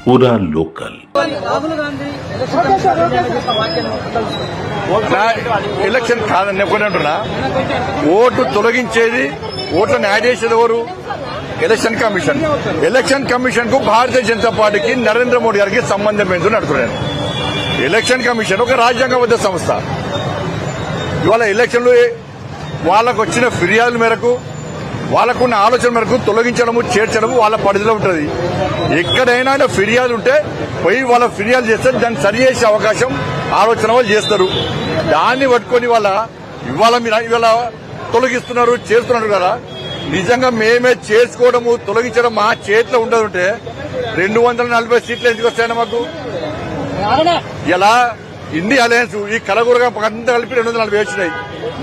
पूरा local. Election కాదని అనుకుంటున్నా. ఓటు తొలగించేది, ఓట్లను యాడ్ చేసేది ఎవరు? Election commission. ఎలక్షన్ కమిషన్ కు భారతీయ జనతా పార్టీకి నరేంద్ర మోడీ గారికి సంబంధం ఏంటని అడుగుతున్నాను. ఎలక్షన్ కమిషన్ ఒక రాజ్యాంగబద్ద సంస్థ. ఇవాళ ఎలక్షన్లు వాళ్ళకు వచ్చిన ఫిర్యాదుల మేరకు, వాళ్ళకున్న ఆలోచన మేరకు తొలగించడము, చేర్చడము వాళ్ళ పరిధిలో ఉంటుంది. ఎక్కడైనా ఫిర్యాదు ఉంటే పోయి వాళ్ళ ఫిర్యాదు చేస్తే దాన్ని సరి చేసే అవకాశం ఆలోచన వాళ్ళు చేస్తారు. దాన్ని పట్టుకొని ఇవాళ మీరు ఇవాళ తొలగిస్తున్నారు, చేస్తున్నారు కదా. నిజంగా మేమే చేసుకోవడము, తొలగించడం మా చేతిలో ఉండదుంటే 240 సీట్లు ఎందుకు వస్తాయన్న మాకు? ఇలా ఇండియా అలయన్స్ ఈ కలగూరగా అంతా కలిపి 240 వచ్చినాయి,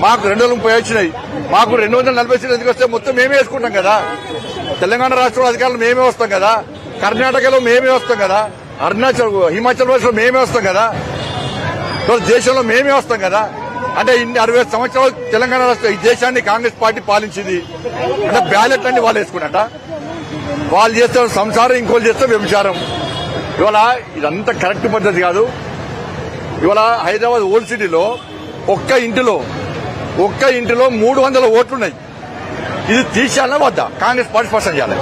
మాకు 230 వచ్చినాయి. మాకు 240 సీట్లు ఎందుకు వస్తాయి? మొత్తం మేమే వేసుకుంటాం కదా. తెలంగాణ రాష్ట్రంలో అధికారులు మేమే వస్తాం కదా, కర్ణాటకలో మేమే వస్తాం కదా, హిమాచల్ ప్రదేశ్ లో మేమే వస్తాం కదా, దేశంలో మేమే వస్తాం కదా. అంటే ఇన్ని 60 సంవత్సరాలు తెలంగాణ రాష్ట్రం ఈ దేశాన్ని కాంగ్రెస్ పార్టీ పాలించింది. అంటే బ్యాలెట్ అన్ని వాళ్ళు వేసుకున్నట్ట. వాళ్ళు చేస్తారు సంసారం, ఇంకోళ్ళు చేస్తే వ్యభిచారం. ఇవాళ ఇదంతా కరెక్ట్ పద్ధతి కాదు. ఇవాళ హైదరాబాద్ ఓల్డ్ సిటీలో ఒక్క ఇంటిలో 300 ఓట్లున్నాయి. ఇది తీసేయాలన్నా వద్దా? కాంగ్రెస్ పార్టీ స్పష్టం చేయాలి.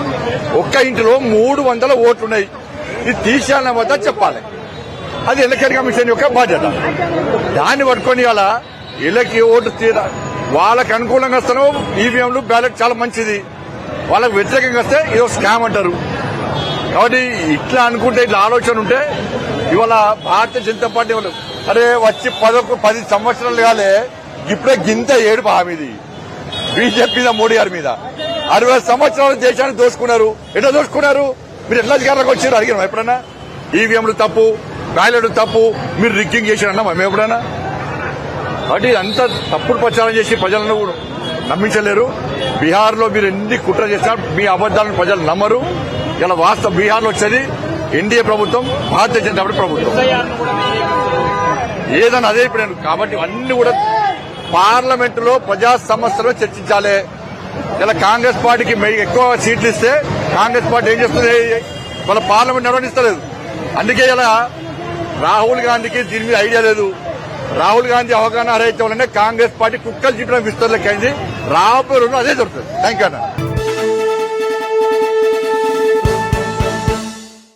ఒక్క ఇంటిలో 300 ఓట్లున్నాయి, ఇది తీసేయాలన్నా వద్దా చెప్పాలి. అది ఎలక్షన్ కమిషన్ యొక్క బాధ్యత. దాన్ని పట్టుకొని ఇలా ఓటు వాళ్ళకి అనుకూలంగా వస్తానో ఈవీఎంలు, బ్యాలెట్ చాలా మంచిది, వాళ్ళకి వ్యతిరేకంగా వస్తే ఇదో స్కామ్ అంటారు. కాబట్టి ఇట్లా అనుకుంటే, ఇట్లా ఆలోచన ఉంటే ఇవాళ భారతీయ జనతా పార్టీ వాళ్ళు అరే వచ్చి 10 సంవత్సరాలు కాలే ఇప్పుడే గింత ఏడుపు హామీది బీజేపీ మీద, మోడీ గారి మీద. 60 సంవత్సరాలు దేశాన్ని దోచుకున్నారు. ఎట్లా దోచుకున్నారు? మీరు ఎట్లా అధికారంలోకి వచ్చారు అడిగినాం ఎప్పుడన్నా? ఈవీఎంలు తప్పు, బ్యాలెట్ తప్పు, మీరు రిగ్గింగ్ చేశారన్నా మేము ఎప్పుడైనా? కాబట్టి అంతా తప్పుడు ప్రచారం చేసి ప్రజలను నమ్మించలేరు. బీహార్ లో మీరు ఎన్ని కుట్ర చేసినా మీ అబద్దాలను ప్రజలు నమ్మరు. ఇలా వాస్తవం బీహార్ లో వచ్చేది ఎన్డీఏ ప్రభుత్వం, భారతీయ జనతా పార్టీ ప్రభుత్వం. ఏదన్నా అదే ఇప్పుడు. కాబట్టి అన్ని కూడా పార్లమెంటులో ప్రజా సమస్యలు చర్చించాలి. ఇలా కాంగ్రెస్ పార్టీకి ఎక్కువ సీట్లు ఇస్తే కాంగ్రెస్ పార్టీ ఏం చేస్తుంది? వాళ్ళ పార్లమెంట్ నిర్వహిస్తలేదు. అందుకే ఇలా రాహుల్ గాంధీకి దీని మీద ఐడియా లేదు. రాహుల్ గాంధీ అవగాహన హరైతే వల్లనే కాంగ్రెస్ పార్టీ కుక్కలు చుట్టడం విస్తరణ లెక్కైంది. రాబోయే రోజులు అదే జరుగుతుంది. థ్యాంక్ యూ అన్న.